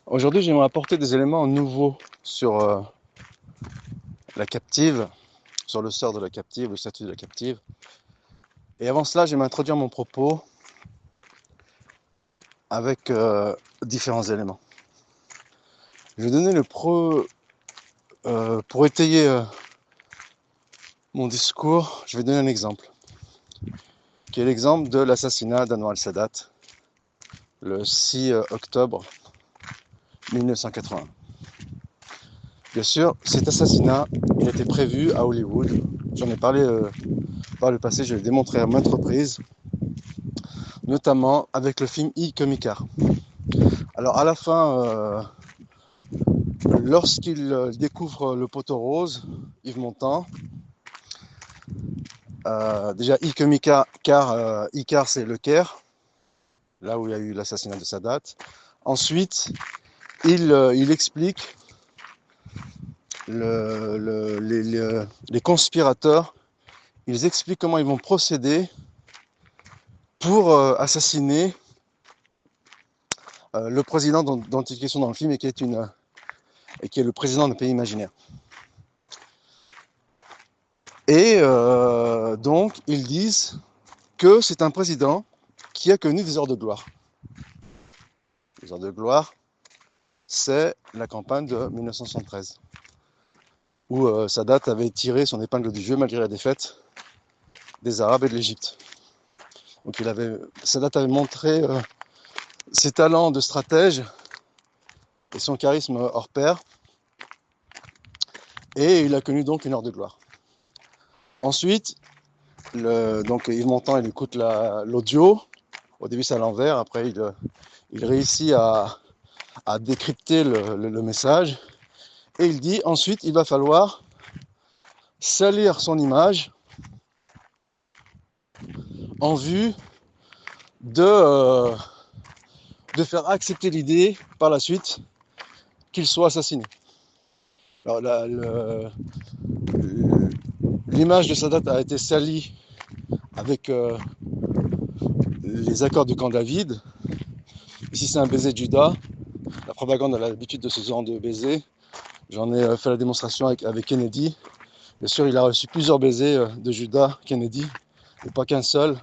Aujourd'hui, j'aimerais apporter des éléments nouveaux sur la captive, sur le sort de la captive, le statut de la captive. Et avant cela, j'aimerais introduire mon propos avec différents éléments. Je vais donner pour étayer mon discours, je vais donner un exemple, qui est l'exemple de l'assassinat d'Anwar al-Sadat le 6 octobre 1980. Bien sûr, cet assassinat, il était prévu à Hollywood. J'en ai parlé par le passé, je l'ai démontré à maintes reprises, notamment avec le film Icke-Mikaar. Alors à la fin, lorsqu'il découvre le poteau rose, Yves Montand, déjà Icke-Mikaar, Icare c'est le Caire, là où il y a eu l'assassinat de Sadat. Ensuite, il explique les conspirateurs, ils expliquent comment ils vont procéder pour assassiner le président dont il est question dans le film et qui est le président d'un pays imaginaire. Et donc, ils disent que c'est un président qui a connu des heures de gloire. Les heures de gloire, c'est la campagne de 1973, où Sadat avait tiré son épingle du jeu malgré la défaite des Arabes et de l'Égypte. Donc Sadat avait montré ses talents de stratège et son charisme hors pair, et il a connu donc une heure de gloire. Ensuite, donc Yves Montand, il écoute l'audio. Au début, c'est à l'envers. Après, il réussit à décrypter le message. Et il dit, ensuite, il va falloir salir son image en vue de faire accepter l'idée, par la suite, qu'il soit assassiné. Alors, l'image de Sadat a été salie avec les accords du camp David. Ici, c'est un baiser de Judas. La propagande a l'habitude de ce genre de baiser. J'en ai fait la démonstration avec Kennedy. Bien sûr, il a reçu plusieurs baisers de Judas, Kennedy, et pas qu'un seul.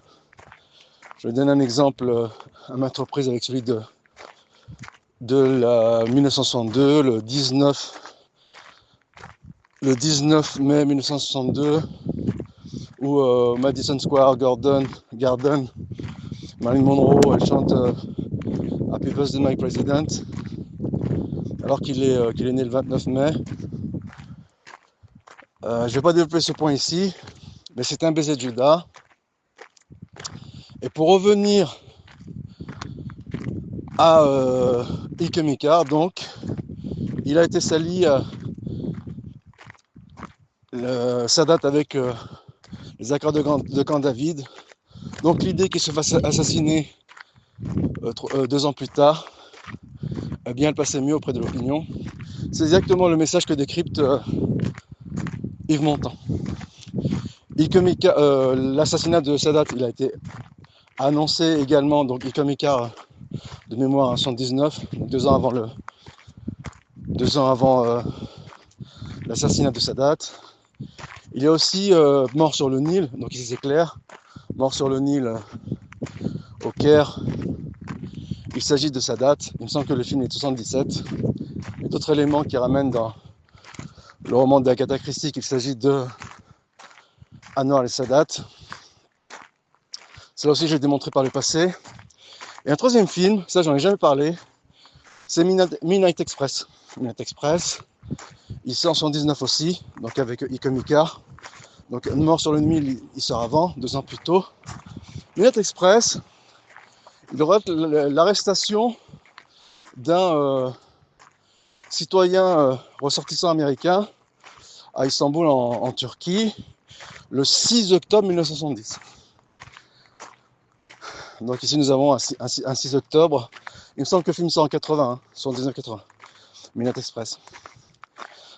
Je vais donner un exemple à maintes reprises avec celui de la 1962, le 19 mai 1962, où Madison Square Garden, Marilyn Monroe, elle chante Happy Birthday My President, alors qu'il est né le 29 mai. Je ne vais pas développer ce point ici, mais c'est un baiser de Judas. Et pour revenir à Icke-Mikaar, donc, il a été sali Sadat avec les accords de camp David. Donc l'idée qu'il se fasse assassiner 2 ans plus tard, eh bien, elle passait mieux auprès de l'opinion. C'est exactement le message que décrypte Yves Montand. L'assassinat de Sadat, il a été annoncé également, donc Icke-Mikaar de mémoire en 79, donc 2 ans avant l'assassinat de Sadat. Il est aussi mort sur le Nil, donc ici c'est clair, mort sur le Nil au Caire. Il s'agit de Sadat. Il me semble que le film est de 77. Il y a d'autres éléments qui ramènent dans le roman d'Agatha Christie qu'il s'agit de Anwar al-Sadat. Cela aussi, j'ai démontré par le passé. Et un troisième film, ça j'en ai jamais parlé, c'est Midnight Express. Midnight Express, il sort en 79 aussi, donc avec Icke-Mikaar. Donc Mort sur le Nil, il sort avant, 2 ans plus tôt. Midnight Express, il relate l'arrestation d'un citoyen ressortissant américain à Istanbul en Turquie le 6 octobre 1970. Donc ici nous avons un 6 octobre. Il me semble que le film sort en 80, hein, sur 1980. Midnight Express.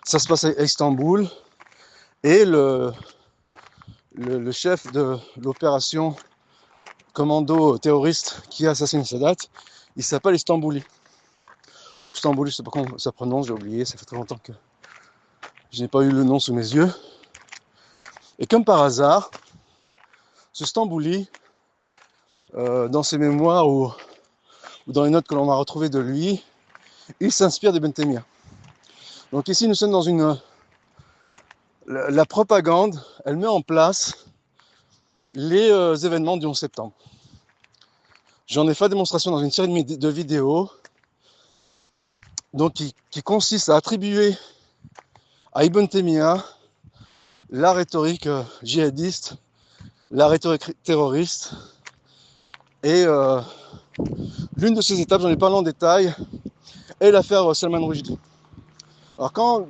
Ça se passe à Istanbul et le chef de l'opération commando terroriste qui assassine Sadat, il s'appelle Istanbuli. Stambouli, je sais pas comment ça prononce, j'ai oublié, ça fait très longtemps que je n'ai pas eu le nom sous mes yeux. Et comme par hasard, ce Stambouli, dans ses mémoires ou dans les notes que l'on a retrouvées de lui, il s'inspire d'Ibn Taymiyyah. Donc ici, nous sommes dans la propagande, elle met en place les événements du 11 septembre. J'en ai fait démonstration dans une série de vidéos donc qui consiste à attribuer à Ibn Taymiyyah la rhétorique djihadiste, la rhétorique terroriste, et l'une de ces étapes, j'en ai parlé en détail, est l'affaire Salman Rushdie. Alors quand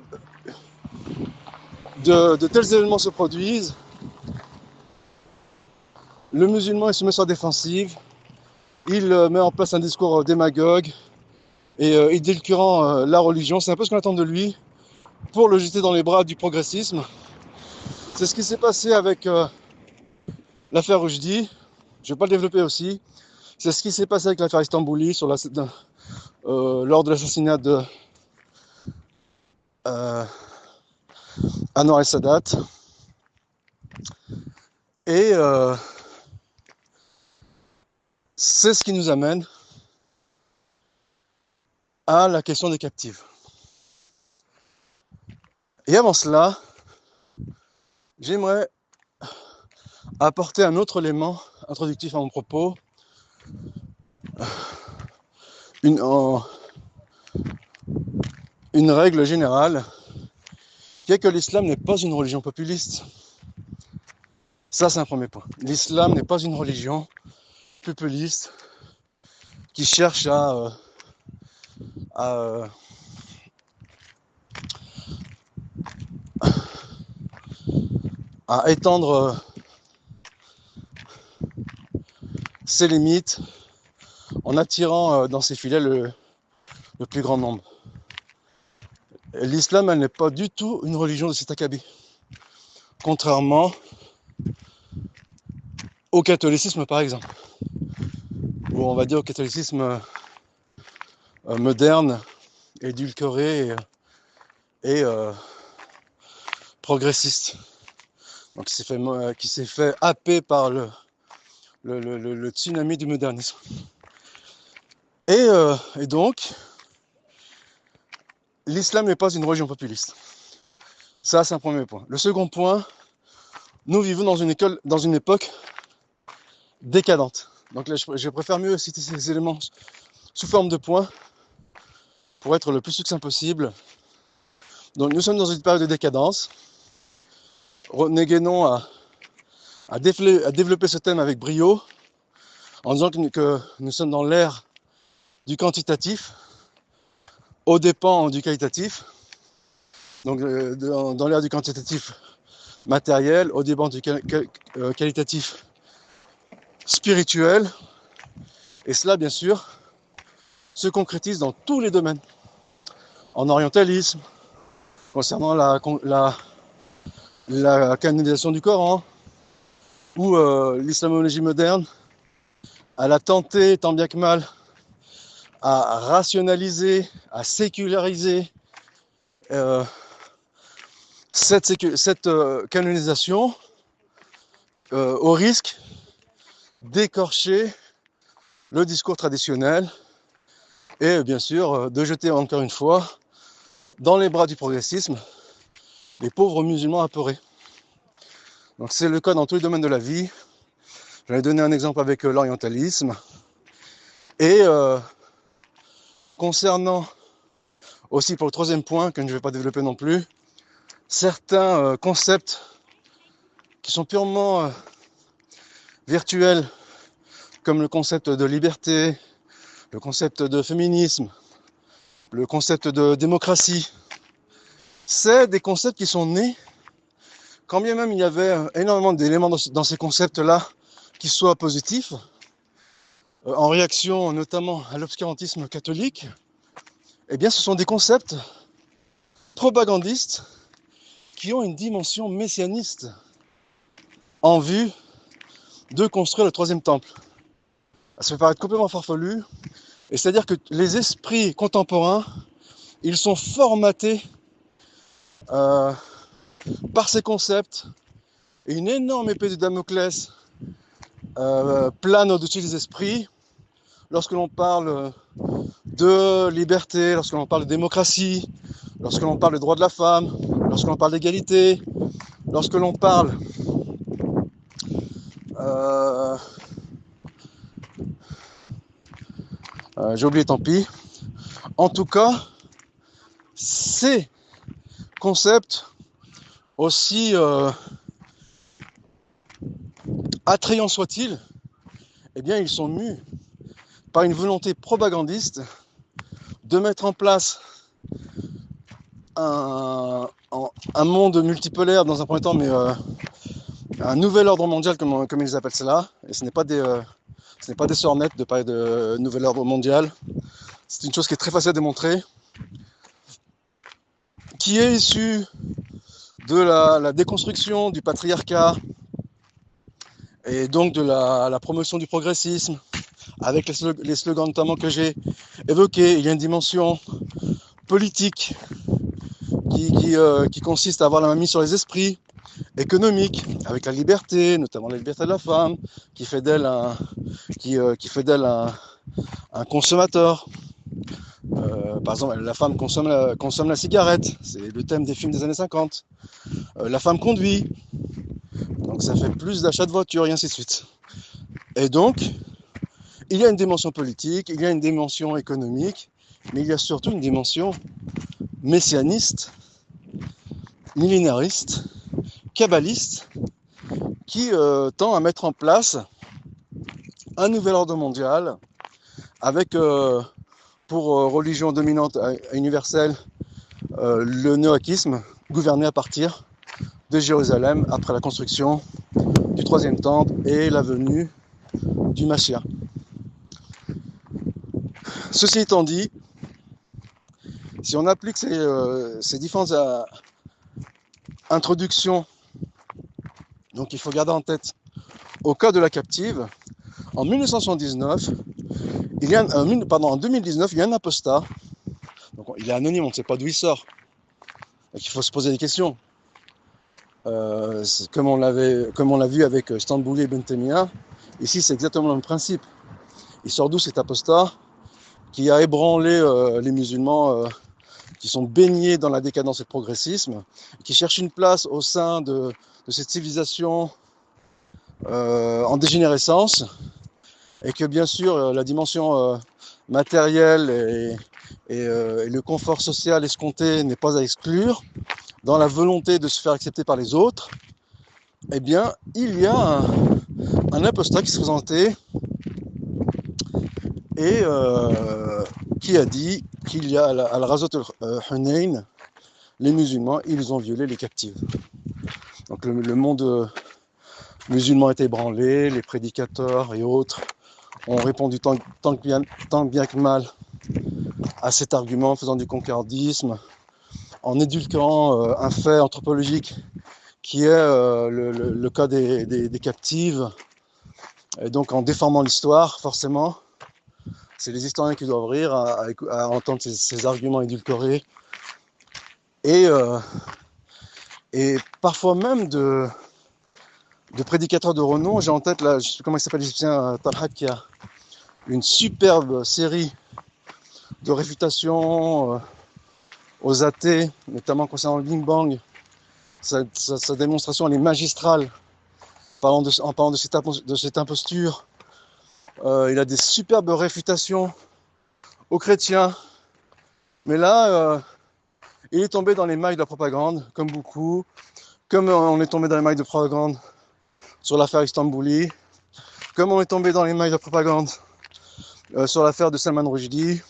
de tels événements se produisent, le musulman se met sur la défensive, il met en place un discours démagogue et édulcorant la religion. C'est un peu ce qu'on attend de lui pour le jeter dans les bras du progressisme. C'est ce qui s'est passé avec l'affaire Rushdie. Je ne vais pas le développer aussi. C'est ce qui s'est passé avec l'affaire Stambouli lors de l'assassinat de Anwar el-Sadat. Et c'est ce qui nous amène à la question des captives. Et avant cela, j'aimerais apporter un autre élément introductif à mon propos, une règle générale qui est que l'islam n'est pas une religion populiste. Ça, c'est un premier point. L'islam n'est pas une religion populiste qui cherche à étendre ses limites en attirant dans ses filets le plus grand nombre. L'islam, elle n'est pas du tout une religion de cet acabit. Contrairement au catholicisme, par exemple. Ou on va dire au catholicisme moderne, édulcoré et progressiste. Donc qui s'est fait happer par le tsunami du modernisme. Et donc, l'islam n'est pas une religion populiste. Ça, c'est un premier point. Le second point, nous vivons dans une époque décadente. Donc là, je préfère mieux citer ces éléments sous forme de points pour être le plus succinct possible. Donc nous sommes dans une période de décadence. René Guénon a développé ce thème avec brio en disant que nous sommes dans l'ère du quantitatif aux dépens du qualitatif. Donc dans l'ère du quantitatif matériel aux dépens du qualitatif spirituel. Et cela, bien sûr, se concrétise dans tous les domaines. En orientalisme, concernant la canonisation du Coran, ou l'islamologie moderne, elle a tenté, tant bien que mal, à rationaliser, à séculariser cette canonisation au risque d'écorcher le discours traditionnel et bien sûr de jeter encore une fois dans les bras du progressisme les pauvres musulmans apeurés. Donc c'est le cas dans tous les domaines de la vie. J'en ai donné un exemple avec l'orientalisme. Et concernant aussi pour le troisième point, que je ne vais pas développer non plus, certains concepts qui sont purement virtuels, comme le concept de liberté, le concept de féminisme, le concept de démocratie, c'est des concepts qui sont nés, quand bien même il y avait énormément d'éléments dans ces concepts-là qui soient positifs, en réaction notamment à l'obscurantisme catholique, eh bien ce sont des concepts propagandistes qui ont une dimension messianiste en vue de construire le troisième temple. Ça peut paraître complètement farfelu, Et c'est-à-dire que les esprits contemporains, ils sont formatés par ces concepts, et une énorme épée de Damoclès plane au-dessus des esprits lorsque l'on parle de liberté, lorsque l'on parle de démocratie, lorsque l'on parle des droits de la femme, lorsque l'on parle d'égalité, lorsque l'on parle j'ai oublié, tant pis. En tout cas, ces concepts, aussi attrayants soient-ils, eh bien, ils sont mus par une volonté propagandiste de mettre en place un monde multipolaire dans un premier temps, mais un nouvel ordre mondial, comme ils appellent cela. Et ce n'est pas des sornettes de parler de nouvel ordre mondial. C'est une chose qui est très facile à démontrer, qui est issue de la déconstruction du patriarcat et donc de la promotion du progressisme, avec les slogans notamment que j'ai évoqués. Il y a une dimension politique qui consiste à avoir la main mise sur les esprits, économique, avec la liberté, notamment la liberté de la femme, qui fait d'elle un consommateur. Par exemple, la femme consomme la cigarette, c'est le thème des films des années 50. La femme conduit, donc ça fait plus d'achats de voitures et ainsi de suite. Et donc, il y a une dimension politique, il y a une dimension économique, mais il y a surtout une dimension messianiste, millénariste, kabbaliste, qui tend à mettre en place un nouvel ordre mondial avec pour religion dominante universelle le noachiisme, gouverné à partir de Jérusalem après la construction du troisième temple et la venue du Mashiach. Ceci étant dit, si on applique ces différentes introductions, donc il faut garder en tête, au cas de la captive, en 1979, en 2019, il y a un apostat, donc il est anonyme, on ne sait pas d'où il sort, donc il faut se poser des questions. Comme on l'a vu avec Stambouli et Bentemia, ici c'est exactement le même principe. Il sort d'où cet apostat qui a ébranlé les musulmans qui sont baignés dans la décadence et le progressisme, qui cherchent une place au sein de cette civilisation en dégénérescence, et que bien sûr la dimension matérielle et le confort social escompté n'est pas à exclure, dans la volonté de se faire accepter par les autres. Eh bien, il y a un apostat qui se présentait et qui a dit qu'il y a à la Ghazwat al-Hunayn, les musulmans, ils ont violé les captives. Donc le monde musulman a été ébranlé, les prédicateurs et autres ont répondu tant bien que mal à cet argument, en faisant du concordisme, en édulcorant un fait anthropologique qui est le cas des captives, et donc en déformant l'histoire, forcément. C'est les historiens qui doivent rire à entendre ces arguments édulcorés, et parfois même de prédicateurs de renom. J'ai en tête, là, je sais plus comment il s'appelle, l'Égyptien Talhat, qui a une superbe série de réfutations aux athées, notamment concernant le Big Bang. Sa démonstration, elle est magistrale, en parlant de cette imposture. Il a des superbes réfutations aux chrétiens, mais là, il est tombé dans les mailles de la propagande, comme beaucoup, comme on est tombé dans les mailles de propagande sur l'affaire Stambouli, comme on est tombé dans les mailles de propagande sur l'affaire de Salman Rushdie.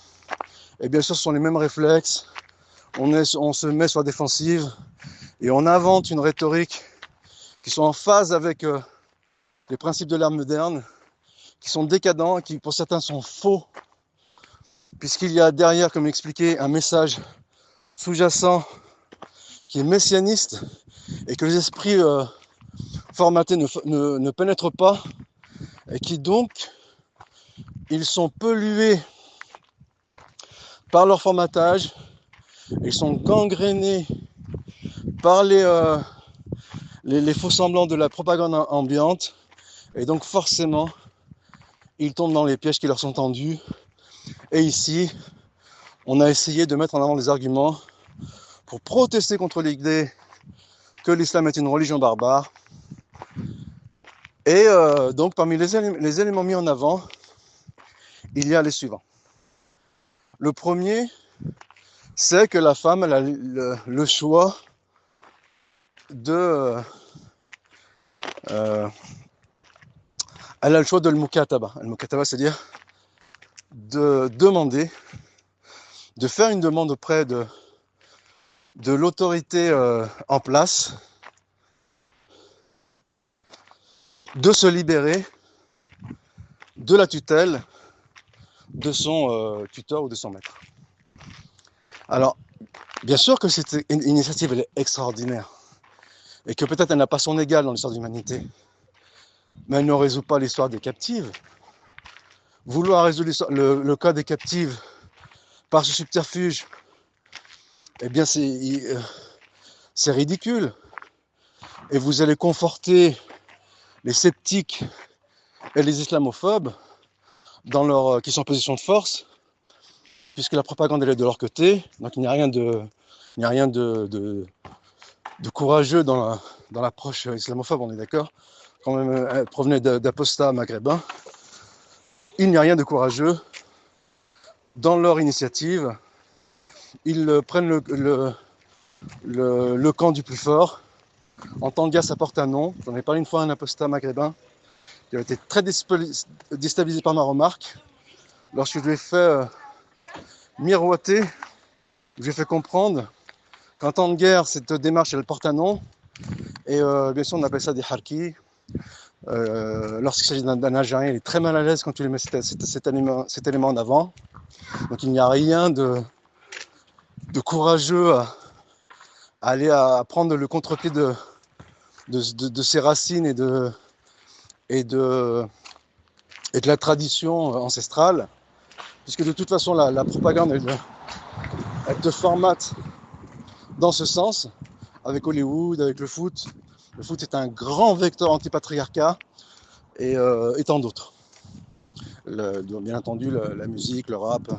Et bien sûr, ce sont les mêmes réflexes. On se met sur la défensive et on invente une rhétorique qui sont en phase avec les principes de l'ère moderne, qui sont décadents et qui pour certains sont faux, puisqu'il y a derrière, comme expliqué, un message sous-jacent qui est messianiste et que les esprits formatés ne pénètrent pas, et qui donc, ils sont pollués par leur formatage, ils sont gangrénés par les faux semblants de la propagande ambiante, et donc forcément, ils tombent dans les pièges qui leur sont tendus. Et ici, on a essayé de mettre en avant des arguments pour protester contre l'idée que l'islam est une religion barbare. Et donc, parmi les éléments mis en avant, il y a les suivants. Le premier, c'est que la femme elle a le choix de... elle a le choix de l'mukataba. L'mukataba, c'est-à-dire de demander, de faire une demande auprès de l'autorité en place, de se libérer de la tutelle de son tuteur ou de son maître. Alors, bien sûr que cette initiative elle est extraordinaire et que peut-être elle n'a pas son égal dans l'histoire de l'humanité, mais elle ne résout pas l'histoire des captives. Vouloir résoudre le cas des captives par ce subterfuge, eh bien c'est ridicule. Et vous allez conforter les sceptiques et les islamophobes qui sont en position de force, puisque la propagande elle est de leur côté, donc il n'y a rien de courageux dans l'approche islamophobe, on est d'accord, quand même elle provenait d'apostats maghrébins. Il n'y a rien de courageux dans leur initiative. Ils prennent le camp du plus fort. En Tanga, ça porte un nom. J'en ai parlé une fois à un apostat maghrébin qui avait été très déstabilisé par ma remarque. Lorsque je lui ai fait miroiter, je lui ai fait comprendre qu'en temps de guerre, cette démarche, elle porte un nom. Et bien sûr, on appelle ça des harkis. Lorsqu'il s'agit d'un Algérien, il est très mal à l'aise quand tu lui mets cet élément en avant. Donc il n'y a rien de courageux à aller à prendre le contre-pied de ses racines et de la tradition ancestrale, puisque de toute façon la propagande elle te formate dans ce sens, avec Hollywood, avec le foot. Le foot est un grand vecteur anti-patriarcat et tant d'autres. Bien entendu la musique, le rap.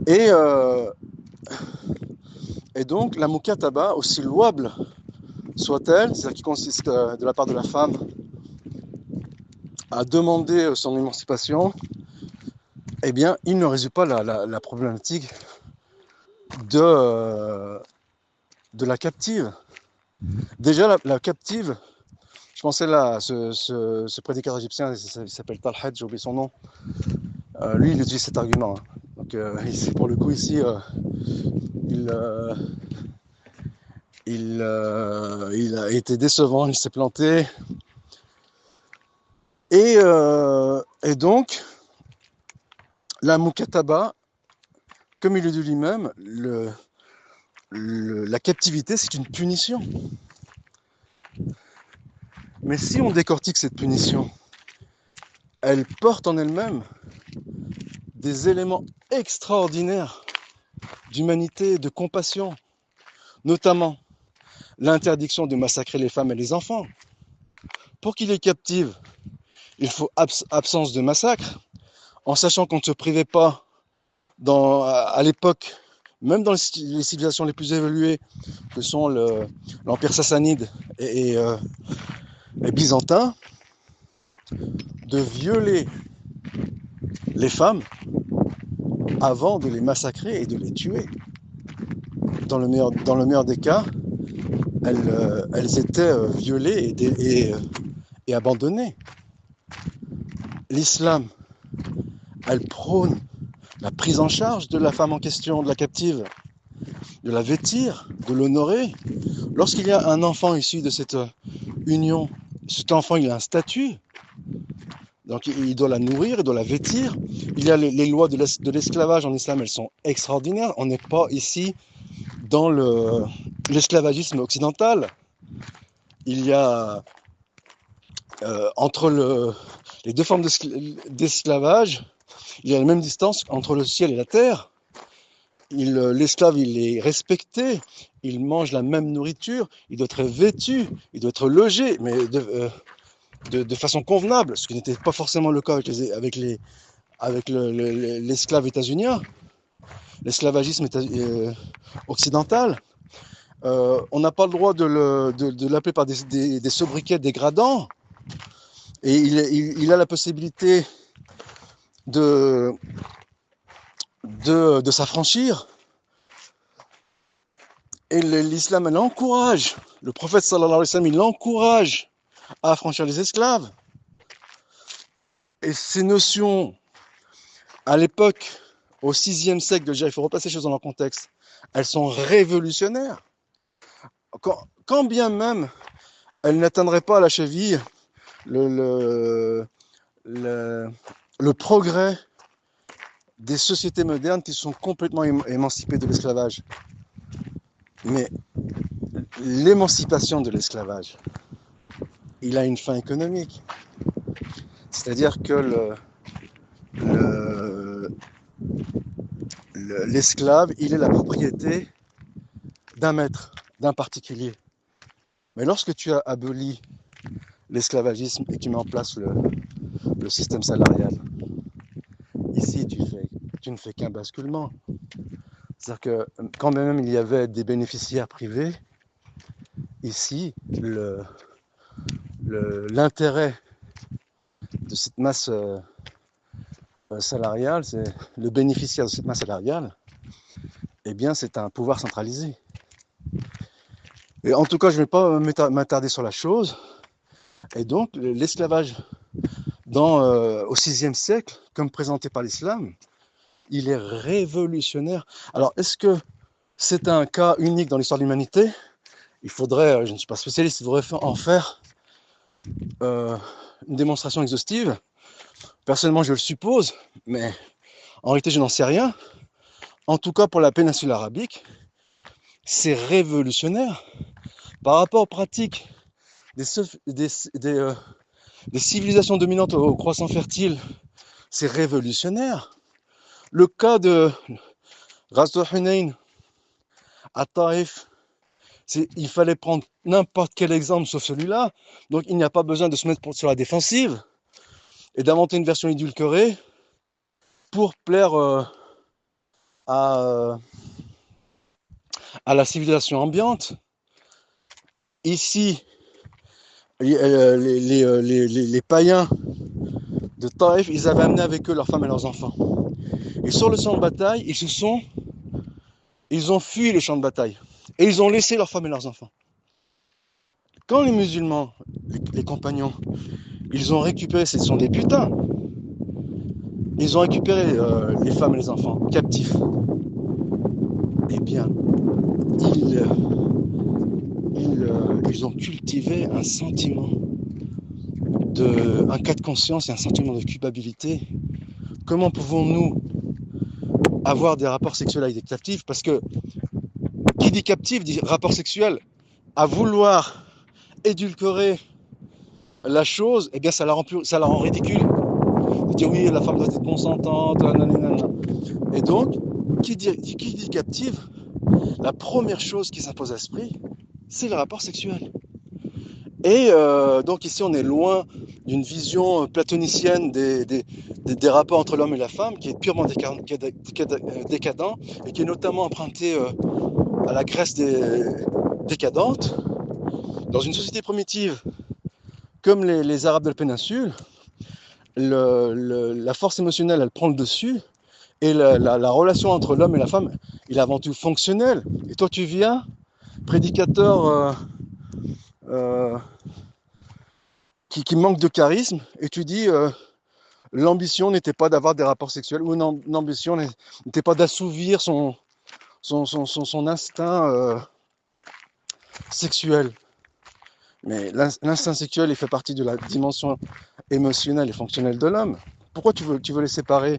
Et donc la mukataba, aussi louable soit-elle, c'est-à-dire qui consiste de la part de la femme à demander son émancipation, eh bien, il ne résout pas la problématique de la captive. Déjà, la captive, je pensais là, ce prédicateur égyptien, il s'appelle Talhat, j'ai oublié son nom, lui, il utilise cet argument. Hein. Donc, pour le coup, ici, il a été décevant, il s'est planté. Et donc, la mukataba, comme il le dit lui-même, la captivité, c'est une punition. Mais si on décortique cette punition, elle porte en elle-même des éléments extraordinaires d'humanité, de compassion, notamment l'interdiction de massacrer les femmes et les enfants. Pour qu'il est captive, il faut absence de massacre, en sachant qu'on ne se privait pas à l'époque, même dans les civilisations les plus évoluées, que sont l'Empire sassanide et byzantin, de violer les femmes avant de les massacrer et de les tuer. Dans le meilleur des cas, elles étaient violées et abandonnées. L'islam, elle prône la prise en charge de la femme en question, de la captive, de la vêtir, de l'honorer. Lorsqu'il y a un enfant issu de cette union, cet enfant il a un statut, donc il doit la nourrir, il doit la vêtir. Il y a les lois de l'esclavage en islam, elles sont extraordinaires. On n'est pas ici dans l'esclavagisme occidental. Il y a entre les deux formes d'esclavage, il y a la même distance entre le ciel et la terre. l'esclave, il est respecté, il mange la même nourriture, il doit être vêtu, il doit être logé, mais de façon convenable, ce qui n'était pas forcément le cas avec l'esclave états-unien, l'esclavagisme occidental. On n'a pas le droit de l'appeler par des sobriquets dégradants, et il a la possibilité de s'affranchir. Et l'islam l'encourage, le prophète sallallahu alayhi wa sallam, il l'encourage à affranchir les esclaves. Et ces notions, à l'époque, au 6e siècle déjà, il faut replacer les choses dans leur contexte, elles sont révolutionnaires. Quand bien même elles n'atteindraient pas à la cheville le progrès des sociétés modernes qui sont complètement émancipées de l'esclavage. Mais l'émancipation de l'esclavage, il a une fin économique. C'est-à-dire que l'esclave, il est la propriété d'un maître, d'un particulier. Mais lorsque tu as aboli l'esclavagisme et tu mets en place le système salarial, ici tu ne fais qu'un basculement. C'est-à-dire que quand même il y avait des bénéficiaires privés, ici l'intérêt de cette masse salariale, c'est le bénéficiaire de cette masse salariale, eh bien c'est un pouvoir centralisé. Et en tout cas, je ne vais pas m'attarder sur la chose. Et donc, l'esclavage au 6e siècle, comme présenté par l'islam, il est révolutionnaire. Alors, est-ce que c'est un cas unique dans l'histoire de l'humanité? Il faudrait, je ne suis pas spécialiste, il faudrait en faire une démonstration exhaustive. Personnellement, je le suppose, mais en réalité, je n'en sais rien. En tout cas, pour la péninsule arabique, c'est révolutionnaire. Par rapport aux pratiques des civilisations dominantes au croissant fertile, c'est révolutionnaire. Le cas de Ghazwa Hunayn à Taïf, il fallait prendre n'importe quel exemple sauf celui-là. Donc il n'y a pas besoin de se mettre sur la défensive et d'inventer une version édulcorée pour plaire à la civilisation ambiante. Ici, les païens de Taïf, ils avaient amené avec eux leurs femmes et leurs enfants. Et sur le champ de bataille, ils ont fui le champ de bataille. Et ils ont laissé leurs femmes et leurs enfants. Quand les musulmans, les compagnons, ils ont récupéré, ce sont des putains, ils ont récupéré les femmes et les enfants captifs, eh bien, ils ont cultivé un sentiment, un cas de conscience et un sentiment de culpabilité. Comment pouvons-nous avoir des rapports sexuels avec des captifs? Parce que qui dit captif dit rapport sexuel. À vouloir édulcorer la chose, eh bien ça la rend ridicule. De dire oui, la femme doit être consentante, nanana. Et donc, qui dit captive, la première chose qui s'impose à l'esprit, c'est le rapport sexuel. Et donc ici, on est loin d'une vision platonicienne des rapports entre l'homme et la femme, qui est purement décadent, et qui est notamment emprunté à la Grèce décadente. Dans une société primitive, comme les Arabes de la péninsule, la force émotionnelle, elle prend le dessus, et la relation entre l'homme et la femme, il est avant tout fonctionnel. Et toi, tu viens, prédicateur qui manque de charisme, et tu dis l'ambition n'était pas d'avoir des rapports sexuels, ou l'ambition n'était pas d'assouvir son instinct sexuel. Mais l'instinct sexuel, il fait partie de la dimension émotionnelle et fonctionnelle de l'homme. Pourquoi tu veux les séparer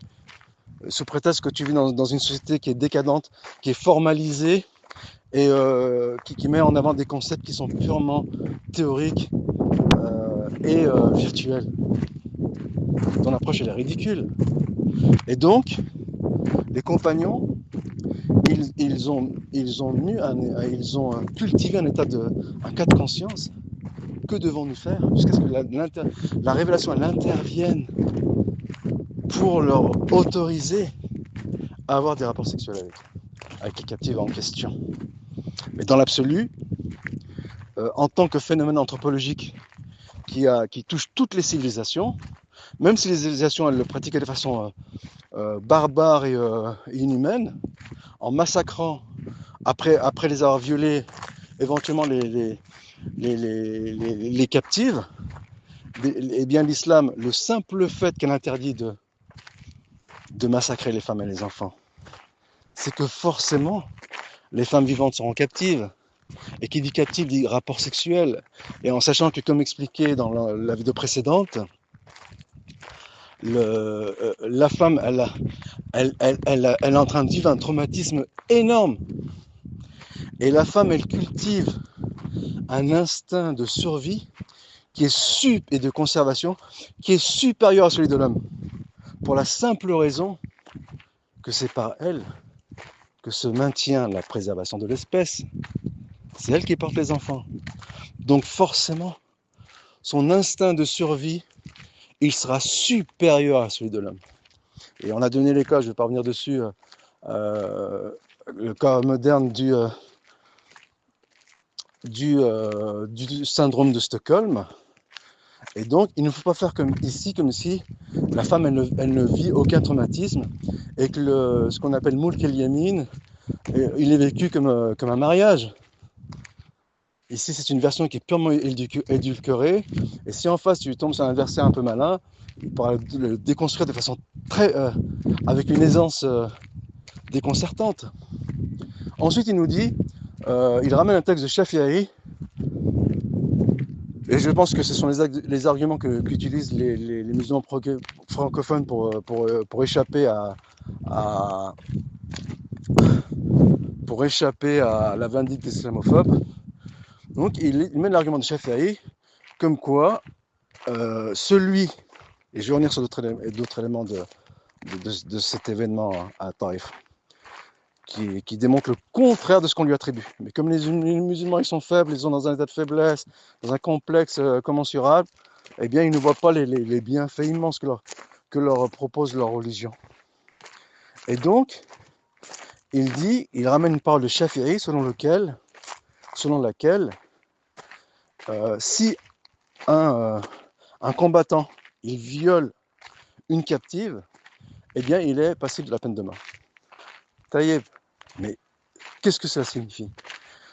sous prétexte que tu vis dans une société qui est décadente, qui est formalisée et qui met en avant des concepts qui sont purement théoriques et virtuels? Ton approche, elle est ridicule. Et donc, les compagnons, ils ont cultivé un cas de conscience. Que devons-nous faire jusqu'à ce que la révélation elle intervienne pour leur autoriser à avoir des rapports sexuels avec les captives en question. Mais dans l'absolu, en tant que phénomène anthropologique qui touche toutes les civilisations, même si les civilisations elles le pratiquaient de façon barbare et inhumaine, en massacrant, après les avoir violés, éventuellement les captives, eh bien l'islam, le simple fait qu'elle interdit de massacrer les femmes et les enfants, c'est que forcément, les femmes vivantes seront captives. Et qui dit captive dit rapport sexuel. Et en sachant que, comme expliqué dans la vidéo précédente, la femme, elle est en train de vivre un traumatisme énorme. Et la femme, elle cultive un instinct de survie et de conservation qui est supérieur à celui de l'homme. Pour la simple raison que c'est par elle que se maintient la préservation de l'espèce. C'est elle qui porte les enfants. Donc forcément, son instinct de survie, il sera supérieur à celui de l'homme. Et on a donné les cas, je ne vais pas revenir dessus, le cas moderne du syndrome de Stockholm. Et donc, il ne faut pas faire comme si la femme, elle ne vit aucun traumatisme et que ce qu'on appelle Mulk el Yamin, il est vécu comme un mariage. Ici, c'est une version qui est purement édulcorée. Et si en face, tu tombes sur un verset un peu malin, il pourra le déconstruire de façon avec une aisance déconcertante. Ensuite, il nous dit, il ramène un texte de Shafi'i, et je pense que ce sont les arguments qu'utilisent les musulmans francophones pour échapper à la vindicte des islamophobes. Donc, il mène l'argument de Shafi'i comme quoi celui, et je vais revenir sur d'autres éléments de cet événement à Taïf, qui démontre le contraire de ce qu'on lui attribue. Mais comme les musulmans ils sont faibles, ils sont dans un état de faiblesse, dans un complexe commensurable, eh bien ils ne voient pas les bienfaits immenses que leur propose leur religion. Et donc, il ramène une parole de Shafi'i selon laquelle si un combattant il viole une captive, eh bien il est passible de la peine de mort. Taïeb, mais qu'est-ce que cela signifie?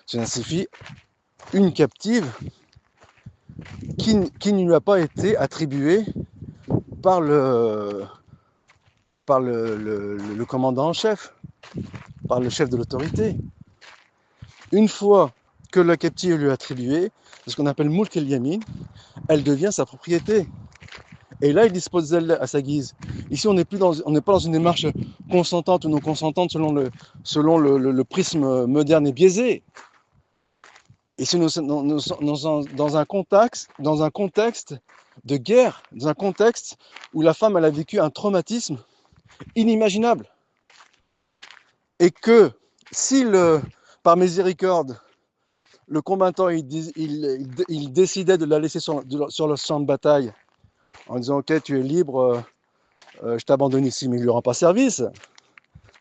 Cela signifie une captive qui ne lui a pas été attribuée par le commandant en chef, par le chef de l'autorité. Une fois que la captive lui est attribuée, c'est ce qu'on appelle Mulk el Yamin, elle devient sa propriété. Et là, il dispose d'elle à sa guise. Ici, on n'est pas dans une démarche consentante ou non consentante selon le prisme moderne et biaisé. Ici, nous sommes dans un contexte de guerre, dans un contexte où la femme elle a vécu un traumatisme inimaginable. Et que si par miséricorde, le combattant il décidait de la laisser sur le champ de bataille en disant ok, tu es libre, je t'abandonne ici, mais il ne lui rend pas service.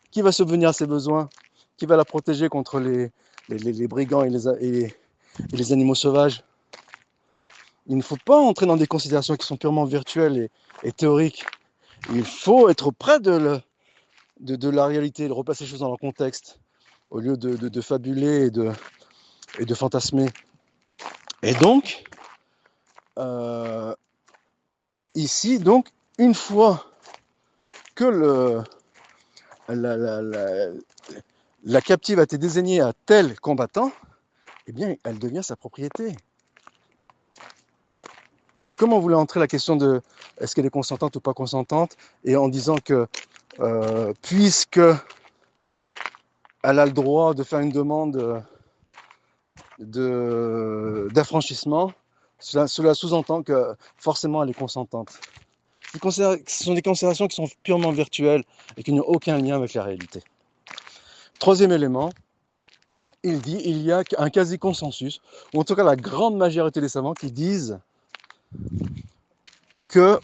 Qui va subvenir à ses besoins? Qui va la protéger contre les brigands et les animaux sauvages? Il ne faut pas entrer dans des considérations qui sont purement virtuelles et théoriques. Il faut être près de la réalité, de replacer les choses dans leur contexte, au lieu de fabuler et de fantasmer. Et donc, ici, donc, une fois que la captive a été désignée à tel combattant, eh bien, elle devient sa propriété. Comment vous voulez entrer la question de est-ce qu'elle est consentante ou pas consentante, et en disant que puisque elle a le droit de faire une demande d'affranchissement, cela sous-entend que forcément elle est consentante. Ce sont des considérations qui sont purement virtuelles et qui n'ont aucun lien avec la réalité. Troisième élément, il dit il y a un quasi-consensus, ou en tout cas la grande majorité des savants qui disent que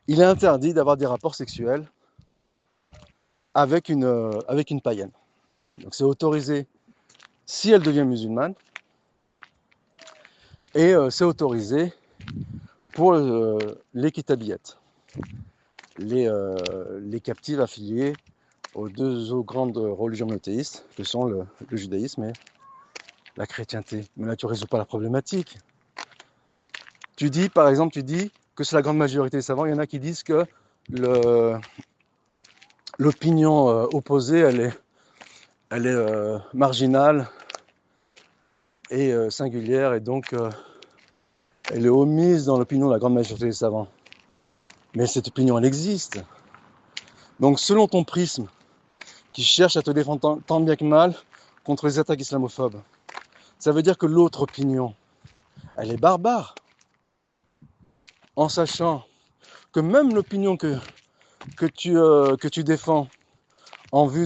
il est interdit d'avoir des rapports sexuels avec une païenne. Donc c'est autorisé si elle devient musulmane, et c'est autorisé pour les kitabiyettes, les captives affiliées aux deux grandes religions monothéistes, que sont le judaïsme et la chrétienté. Mais là, tu ne résous pas la problématique. Tu dis, par exemple, que c'est la grande majorité des savants. Il y en a qui disent que l'opinion opposée, elle est marginale et singulière, et donc elle est omise dans l'opinion de la grande majorité des savants. Mais cette opinion, elle existe. Donc, selon ton prisme, qui cherche à te défendre tant bien que mal contre les attaques islamophobes, ça veut dire que l'autre opinion, elle est barbare, en sachant que même l'opinion que tu défends en vue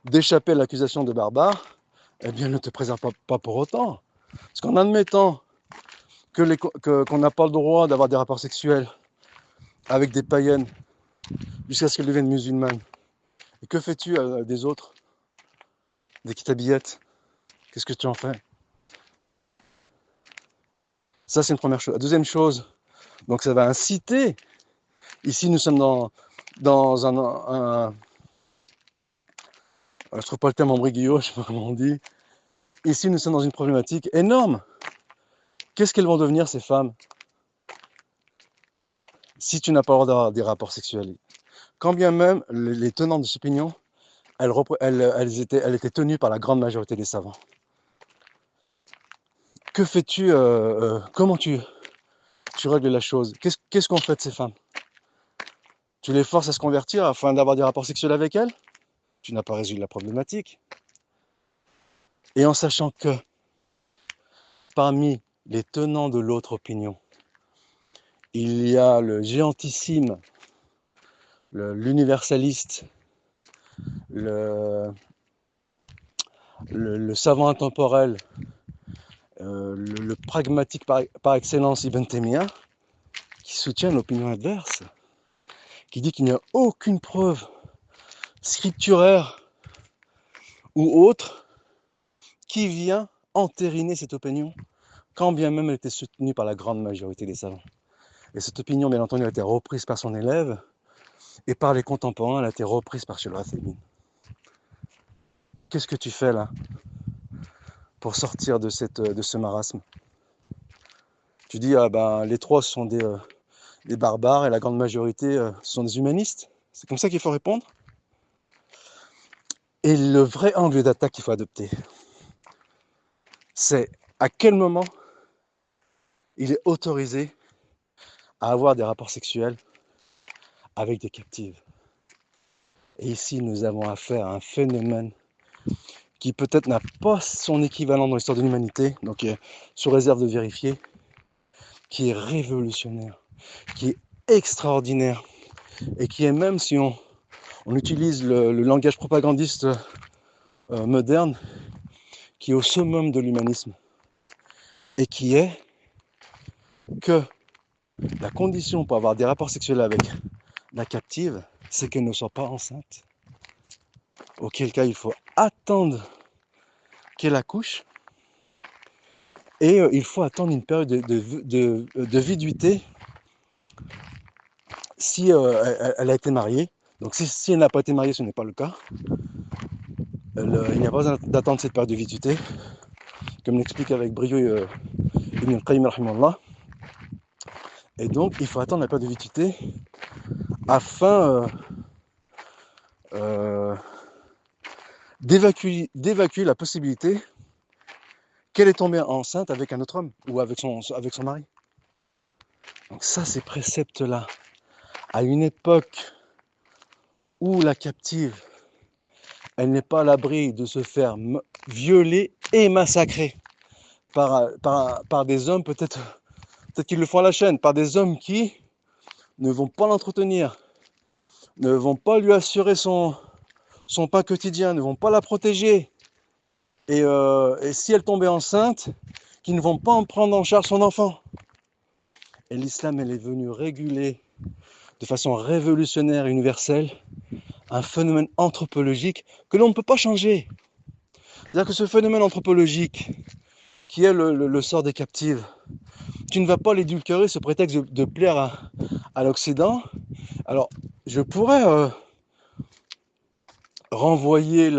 d'échapper à l'accusation de barbare, eh bien, ne te préserve pas pour autant. Parce qu'en admettant qu'on n'a pas le droit d'avoir des rapports sexuels avec des païennes jusqu'à ce qu'elles deviennent musulmanes, et que fais-tu des autres, des kitabillettes? Qu'est-ce que tu en fais? Ça, c'est une première chose. La deuxième chose, donc ça va inciter. Ici, nous sommes dans je ne trouve pas le terme embriguillot, je ne sais pas comment on dit. Ici, nous sommes dans une problématique énorme. Qu'est-ce qu'elles vont devenir, ces femmes, si tu n'as pas le droit d'avoir des rapports sexuels? Quand bien même les tenants de cette opinion, elles étaient tenues par la grande majorité des savants. Que fais-tu? Comment tu règles la chose? Qu'est-ce qu'on fait de ces femmes? Tu les forces à se convertir afin d'avoir des rapports sexuels avec elles? Tu n'as pas résolu la problématique. Et en sachant que parmi les tenants de l'autre opinion, il y a le géantissime, l'universaliste, le savant intemporel, le pragmatique par excellence, Ibn Taymiyyah, qui soutient l'opinion adverse, qui dit qu'il n'y a aucune preuve scripturaire ou autre qui vient entériner cette opinion, quand bien même elle était soutenue par la grande majorité des savants. Et cette opinion, bien entendu, a été reprise par son élève, et par les contemporains, elle a été reprise par Sheikh Al-Uthaymin. Qu'est-ce que tu fais là pour sortir de ce marasme? Tu dis, ah ben, les trois sont des barbares et la grande majorité sont des humanistes. C'est comme ça qu'il faut répondre. Et le vrai angle d'attaque qu'il faut adopter, c'est à quel moment il est autorisé à avoir des rapports sexuels avec des captives. Et ici, nous avons affaire à un phénomène qui peut-être n'a pas son équivalent dans l'histoire de l'humanité, donc sous réserve de vérifier, qui est révolutionnaire, qui est extraordinaire, et qui est, même si on utilise le langage propagandiste moderne, qui est au summum de l'humanisme, et qui est que la condition pour avoir des rapports sexuels avec la captive, c'est qu'elle ne soit pas enceinte. Auquel cas, il faut attendre qu'elle accouche, et il faut attendre une période de viduité si elle a été mariée. Donc si elle n'a pas été mariée, ce n'est pas le cas. Il n'y a pas besoin d'attendre cette période de viduité, comme l'explique avec brio Ibn al-Qayyim rahimahullah. Et donc il faut attendre la période de viduité afin d'évacuer la possibilité qu'elle est tombée enceinte avec un autre homme ou avec son mari. Donc ça, ces préceptes-là, à une époque où la captive, elle n'est pas à l'abri de se faire violer et massacrer par des hommes, peut-être qu'ils le font à la chaîne, par des hommes qui ne vont pas l'entretenir, ne vont pas lui assurer son son pain quotidien, ne vont pas la protéger, et si elle tombait enceinte, qui ne vont pas en prendre en charge son enfant. Et l'islam, elle est venue réguler de façon révolutionnaire et universelle un phénomène anthropologique que l'on ne peut pas changer. C'est-à-dire que ce phénomène anthropologique, qui est le sort des captives, tu ne vas pas l'édulcorer sous prétexte de plaire à l'Occident. Alors, je pourrais renvoyer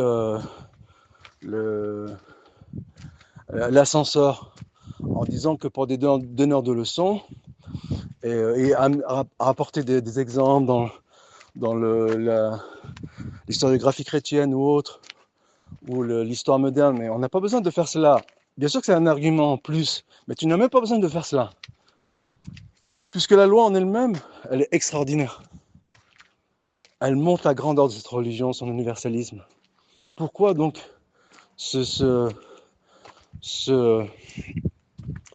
l'ascenseur en disant que pour des donneurs de leçons et à apporter des exemples dans l'historiographie chrétienne ou autre, ou l'histoire moderne, mais on n'a pas besoin de faire cela. Bien sûr que c'est un argument en plus, mais tu n'as même pas besoin de faire cela. Puisque la loi en elle-même, elle est extraordinaire. Elle montre la grandeur de cette religion, son universalisme. Pourquoi donc se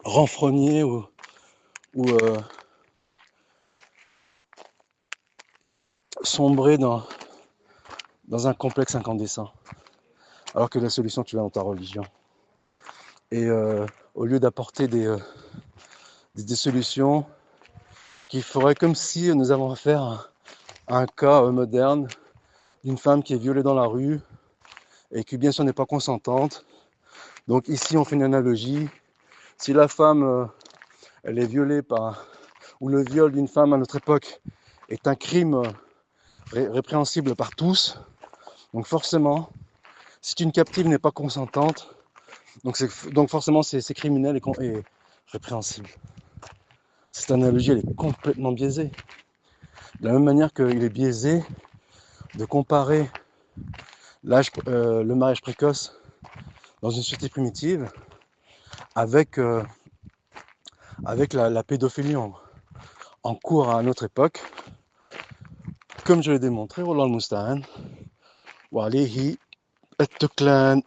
renfrogner ou sombrer dans un complexe incandescent, alors que la solution, tu l'as dans ta religion. Et au lieu d'apporter des solutions qui feraient comme si nous avons affaire à un cas moderne d'une femme qui est violée dans la rue et qui bien sûr n'est pas consentante. Donc ici on fait une analogie. Si la femme elle est violée ou le viol d'une femme à notre époque est un crime répréhensible par tous, donc forcément si une captive n'est pas consentante, donc forcément c'est criminel et répréhensible. Cette analogie elle est complètement biaisée. De la même manière qu'il est biaisé de comparer le mariage précoce dans une société primitive avec la pédophilie en cours à notre époque, comme je l'ai démontré, Wallah al-Musta'an, wa alayhi at-tuklan.